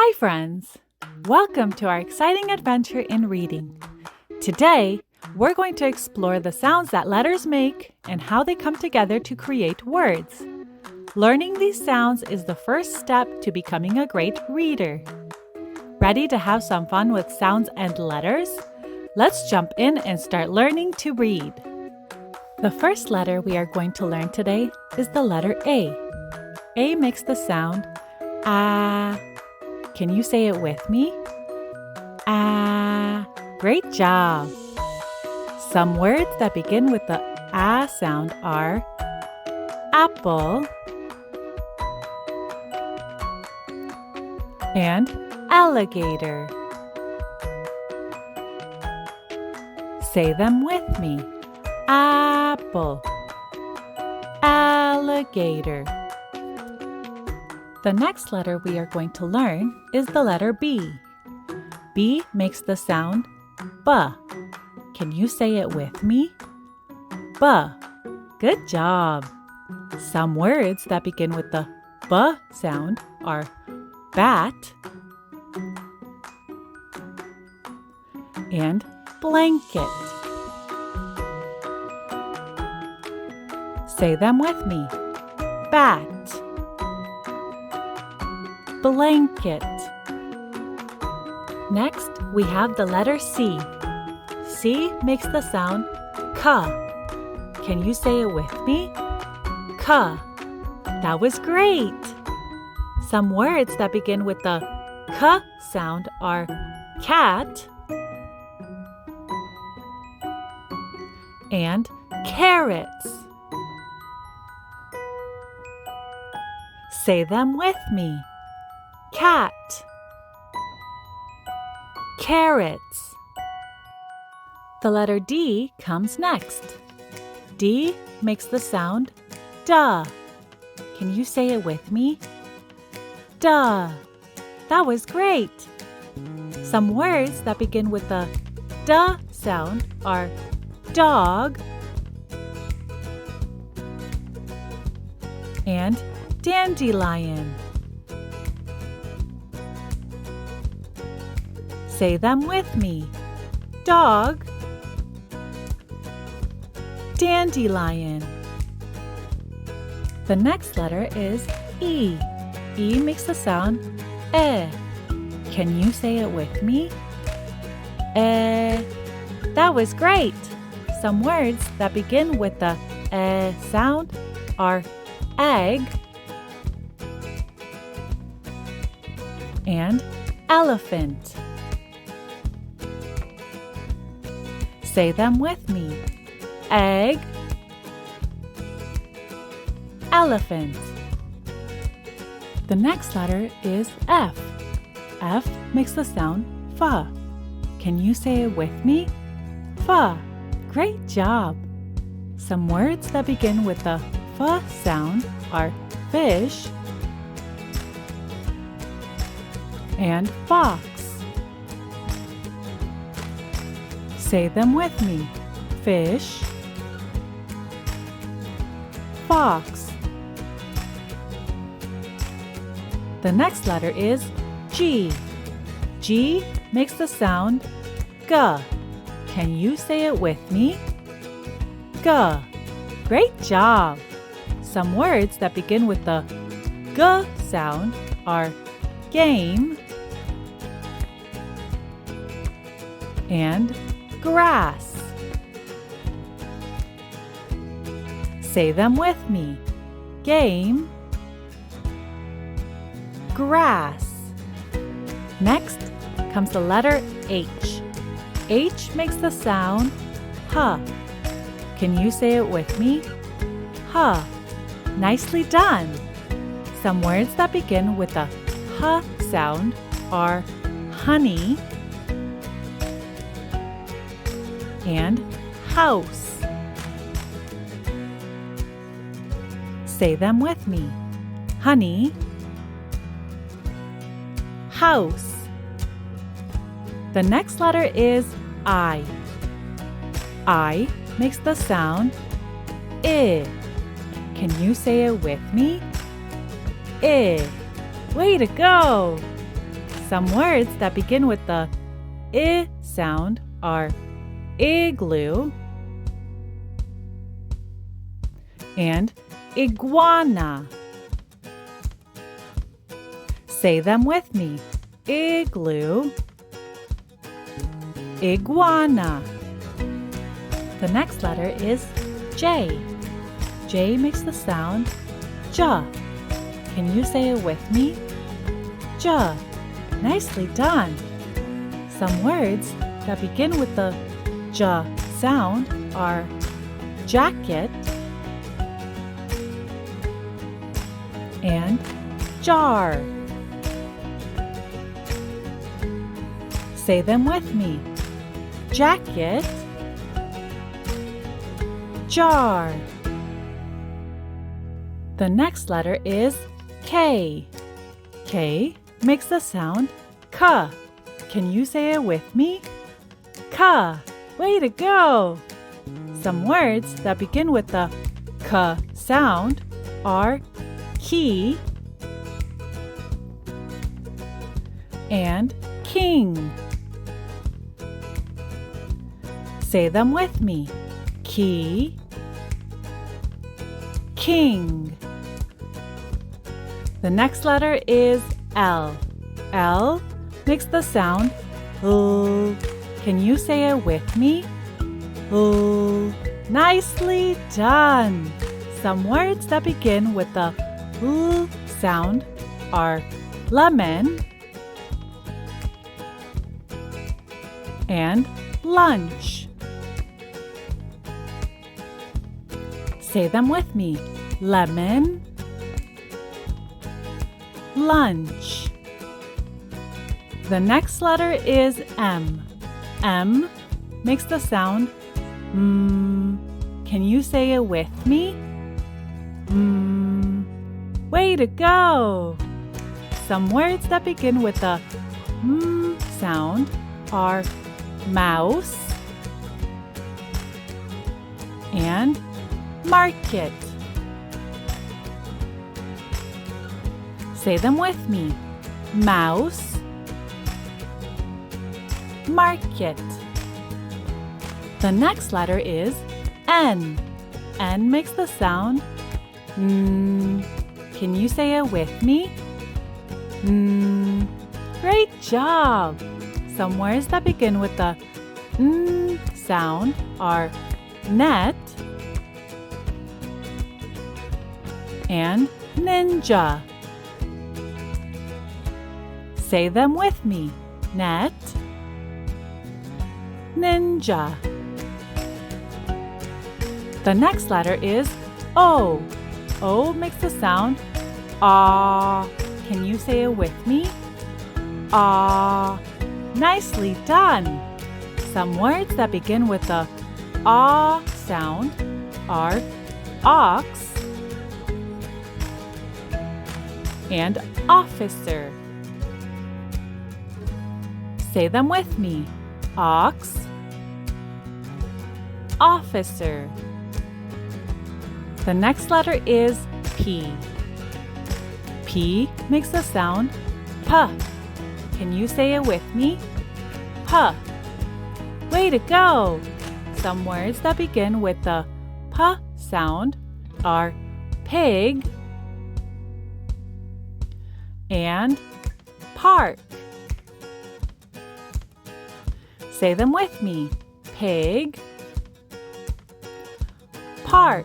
Hi friends! Welcome to our exciting adventure in reading. Today, we're going to explore the sounds that letters make and how they come together to create words. Learning these sounds is the first step to becoming a great reader. Ready to have some fun with sounds and letters? Let's jump in and start learning to read. The first letter we are going to learn today is the letter A. A makes the sound ah. Can you say it with me? Ah. Great job! Some words that begin with the ah sound are apple and alligator. Say them with me. Apple, alligator. The next letter we are going to learn is the letter B. B makes the sound B. Can you say it with me? B. Good job! Some words that begin with the B sound are bat and blanket. Say them with me. Bat, blanket. Next, we have the letter C. C makes the sound K. Can you say it with me? K. That was great! Some words that begin with the K sound are cat and carrots. Say them with me. Cat, carrots. The letter D comes next. D makes the sound duh. Can you say it with me? Duh. That was great! Some words that begin with the duh sound are dog and dandelion. Say them with me. Dog, dandelion. The next letter is E. E makes the sound eh. Can you say it with me? Eh. That was great! Some words that begin with the eh sound are egg and elephant. Say them with me. Egg, elephant. The next letter is F. F makes the sound F. Can you say it with me? F. Great job! Some words that begin with the F sound are fish and fox. Say them with me. Fish, fox. The next letter is G. G makes the sound G. Can you say it with me? G. Great job! Some words that begin with the G sound are game and grass. Say them with me. Game, grass. Next comes the letter H. H makes the sound H. Can you say it with me? H. Nicely done! Some words that begin with the H sound are honey and house. Say them with me. Honey, house. The next letter is I. I makes the sound I. Can you say it with me? Way to go! Some words that begin with the I sound are igloo and iguana. Say them with me. Igloo, iguana. The next letter is J. J makes the sound J. Can you say it with me? J. Nicely done. Some words that begin with the J sound are jacket and jar. Say them with me. Jacket, jar. The next letter is K. K makes the sound K. Can you say it with me? K. Way to go! Some words that begin with the K sound are key and king. Say them with me. Key, king. The next letter is L. L makes the sound L. Can you say it with me? L. Nicely done. Some words that begin with the L sound are lemon and lunch. Say them with me. Lemon, lunch. The next letter is M. M makes the sound M. Can you say it with me? M. Way to go! Some words that begin with the M sound are mouse and market. Say them with me. Mouse, market. The next letter is N. N makes the sound N. Can you say it with me? N. Great job! Some words that begin with the N sound are net and ninja. Say them with me. Net, ninja. The next letter is O. O makes the sound ah. Can you say it with me? Ah. Nicely done. Some words that begin with the ah sound are ox and officer. Say them with me. Ox, officer. The next letter is P. P makes the sound P. Can you say it with me? P. Way to go! Some words that begin with the P sound are pig and park. Say them with me. Pig, park.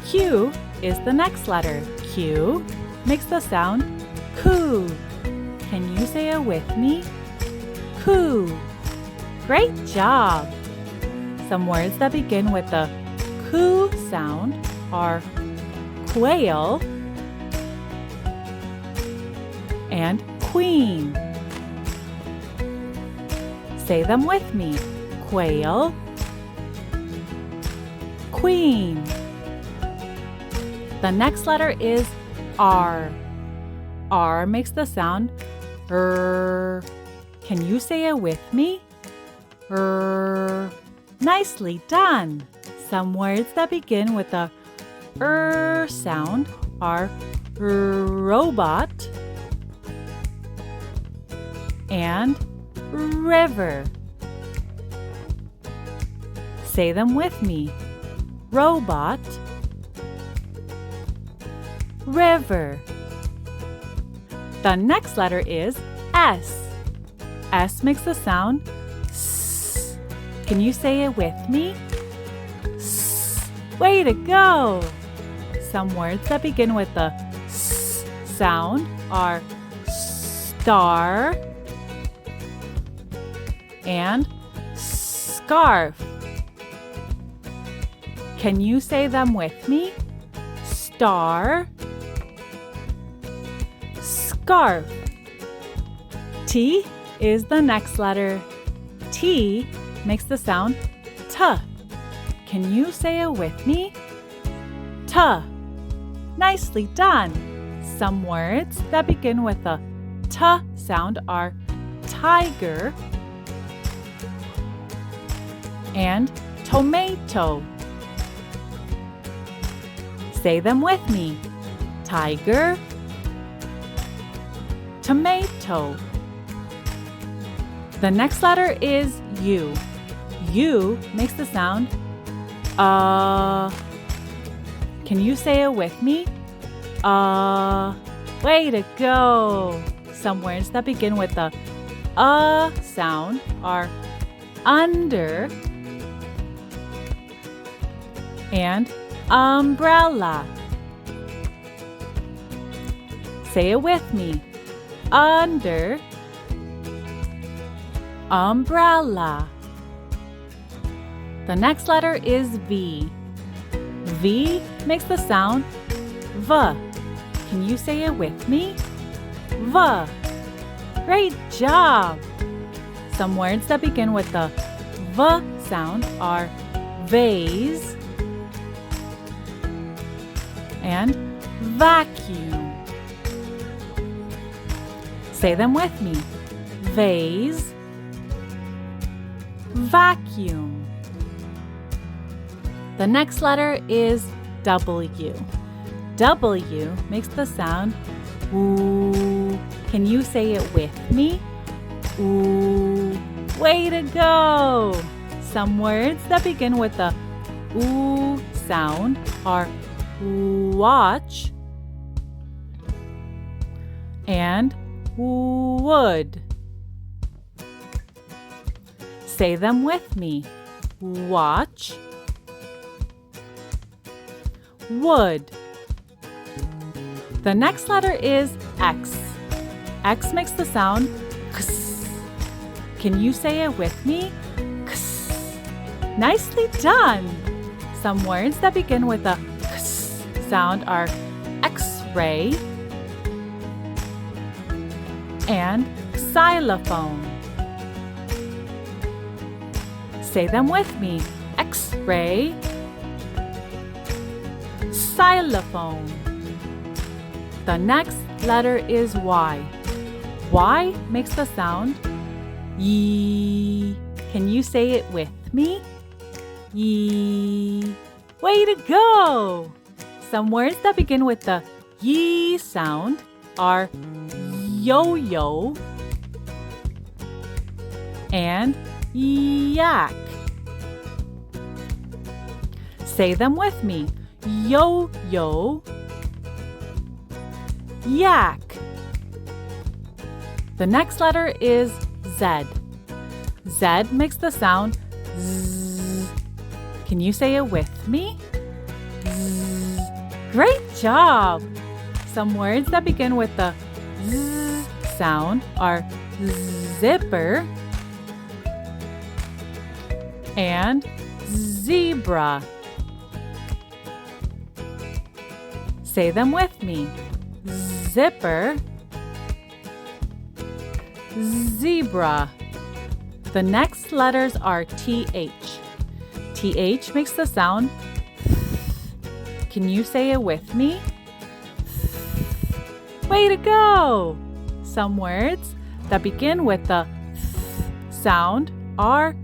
Q is the next letter. Q makes the sound coo. Can you say it with me? Coo. Great job! Some words that begin with the coo sound are quail and queen. Say them with me. Quail, queen. The next letter is R. R makes the sound R. Can you say it with me? R. Nicely done. Some words that begin with the R sound are robot and river. Say them with me. Robot, river. The next letter is S. S makes the sound S. Can you say it with me? S. Way to go! Some words that begin with the S sound are star and scarf. Can you say them with me? Star, scarf. T is the next letter. T makes the sound T. Can you say it with me? T. Nicely done. Some words that begin with a T sound are tiger and tomato. Say them with me. Tiger, tomato. The next letter is U. U makes the sound Can you say it with me? Way to go! Some words that begin with the sound are under and umbrella. Say it with me. Under, umbrella. The next letter is V. V makes the sound V. Can you say it with me? V. Great job! Some words that begin with the V sound are vase and vacuum. Say them with me. Vase, vacuum. The next letter is W. W makes the sound ooh. Can you say it with me? Ooh. Way to go! Some words that begin with the ooh sound are watch and wood. Say them with me. Watch, wood. The next letter is X. X makes the sound X. Can you say it with me? X. Nicely done! Some words that begin with the X sound are X-ray and xylophone. Say them with me. X-ray, xylophone. The next letter is Y. Y makes the sound yee. Can you say it with me? Yee. Way to go! Some words that begin with the yee sound are yo-yo and yak. Say them with me. Yo-yo, yak. The next letter is Z. Z makes the sound z. Can you say it with me? Z. Great job! Some words that begin with the z sound are zipper and zebra. Say them with me. Zipper, zebra. The next letters are TH. TH makes the sound. Can you say it with me? Way to go! Some words that begin with the sound are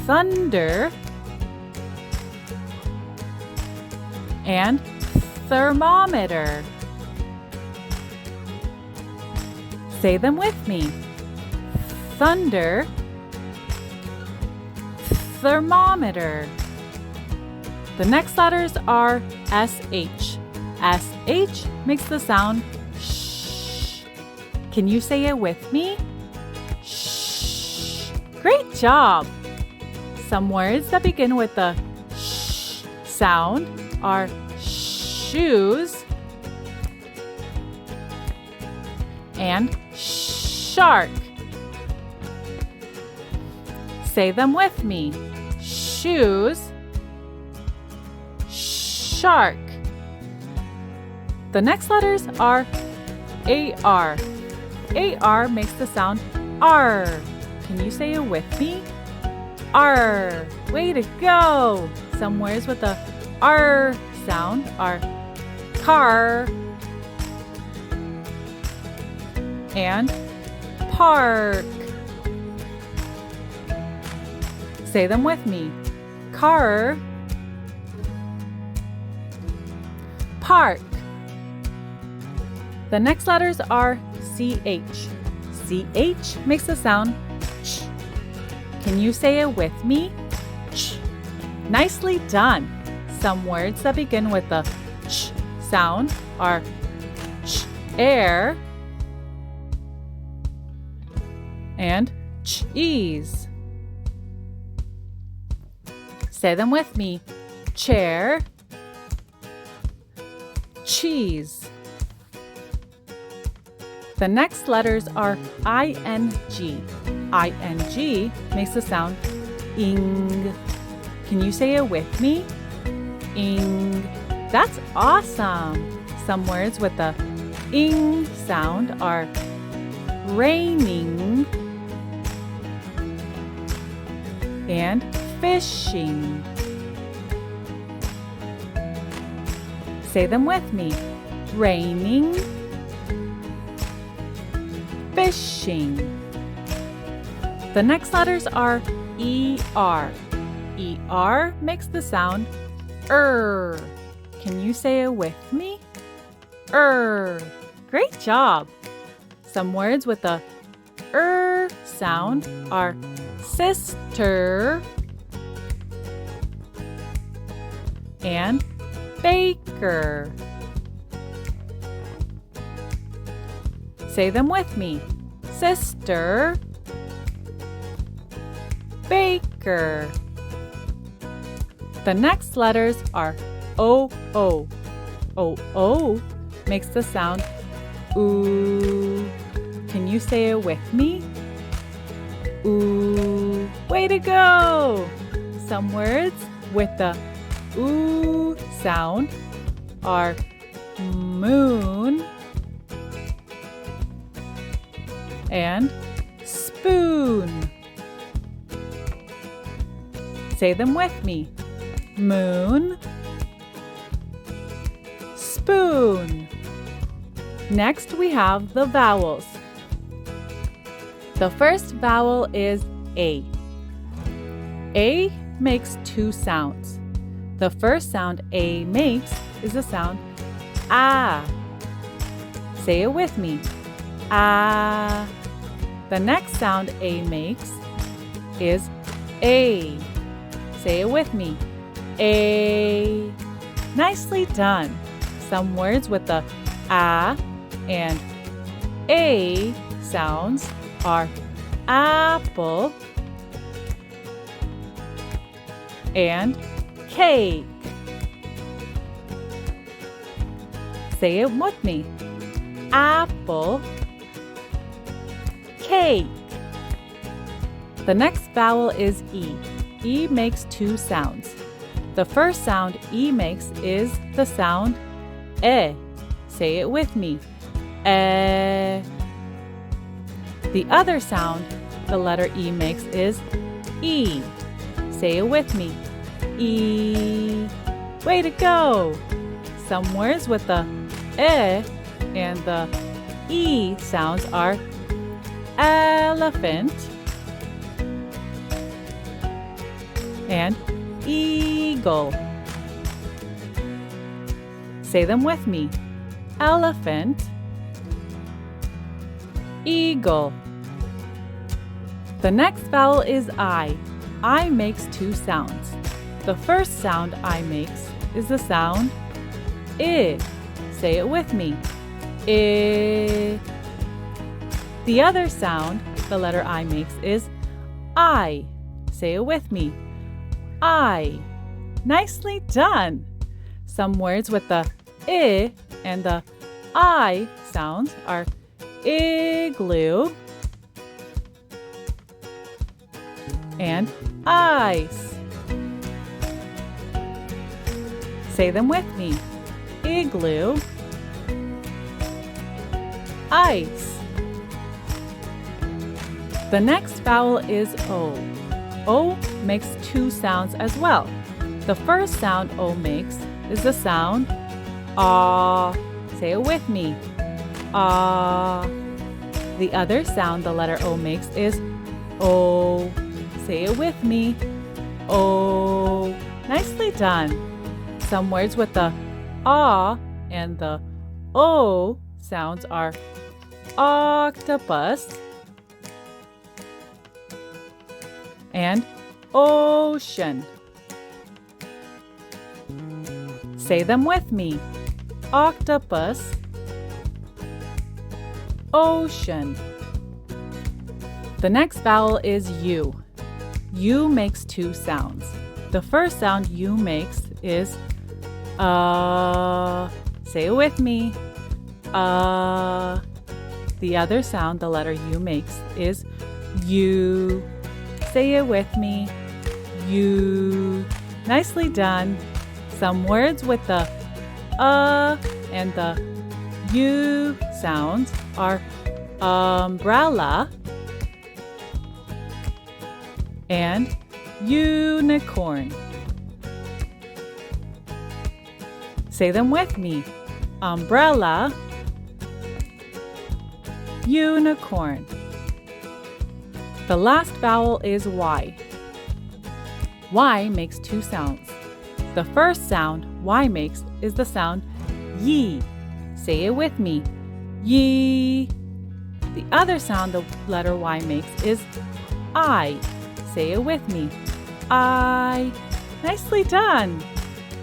thunder and thermometer. Say them with me. thunder, thermometer. The next letters are SH. SH makes the sound sh. Can you say it with me? Shh. Great job! Some words that begin with the sh sound are shoes and shark. Say them with me. Shoes, shark. The next letters are AR. AR makes the sound R. Can you say it with me? R. Way to go! Some words with the R sound are car and park. Say them with me. Car, park. The next letters are CH. CH makes the sound ch. Can you say it with me? Ch. Nicely done. Some words that begin with the ch sound are air and cheese. Say them with me. Chair, cheese. The next letters are ING. ING makes the sound ing. Can you say it with me? Ing. That's awesome! Some words with the ing sound are raining and fishing. Say them with me. Raining, fishing. The next letters are ER. ER makes the sound Can you say it with me? Great job! Some words with the sound are sister and baker. Say them with me. Sister, baker. The next letters are OO. OO makes the sound ooh. Can you say it with me? Ooh. Way to go! Some words with the ooh sound are moon and spoon. Say them with me. Moon, spoon. Next we have the vowels. The first vowel is A. A makes two sounds. The first sound A makes is the sound ah. Say it with me. Ah. The next sound A makes is A. Say it with me. A. Nicely done. Some words with the ah and A sounds are apple and cake. Say it with me. Apple, cake. The next vowel is E. E makes two sounds. The first sound E makes is the sound eh. Say it with me. Eh. The other sound the letter E makes is E. Say it with me. E. Way to go! Some words with the eh and the E sounds are elephant and eagle. Say them with me. Elephant, eagle. The next vowel is I. I makes two sounds. The first sound I makes is the sound I. Say it with me. I. The other sound the letter I makes is I. Say it with me. I. Nicely done! Some words with the I and the I sounds are igloo and ice. Say them with me. Igloo, ice. The next vowel is O. O makes two sounds as well. The first sound O makes is the sound ah. Say it with me. Ah. The other sound the letter O makes is O. Say it with me. O. Nicely done. Some words with the ah and the O sounds are octopus and ocean. Say them with me. Octopus, ocean. The next vowel is U. U makes two sounds. The first sound U makes is say it with me. The other sound the letter U makes is U. Say it with me. U. Nicely done. Some words with the and the U sounds are umbrella and unicorn. Say them with me. Umbrella, unicorn. The last vowel is Y. Y makes two sounds. The first sound Y makes is the sound Yi. Say it with me. Yi. The other sound the letter Y makes is I. Say it with me. I. Nicely done.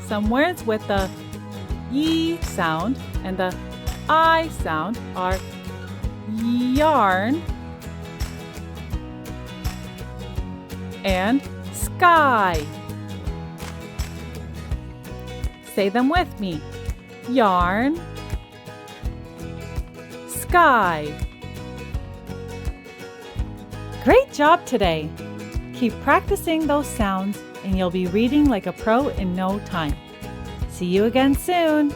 Some words with the Y sound and the I sound are yarn and sky. Say them with me. Yarn, sky. Great job today! Keep practicing those sounds and you'll be reading like a pro in no time. See you again soon!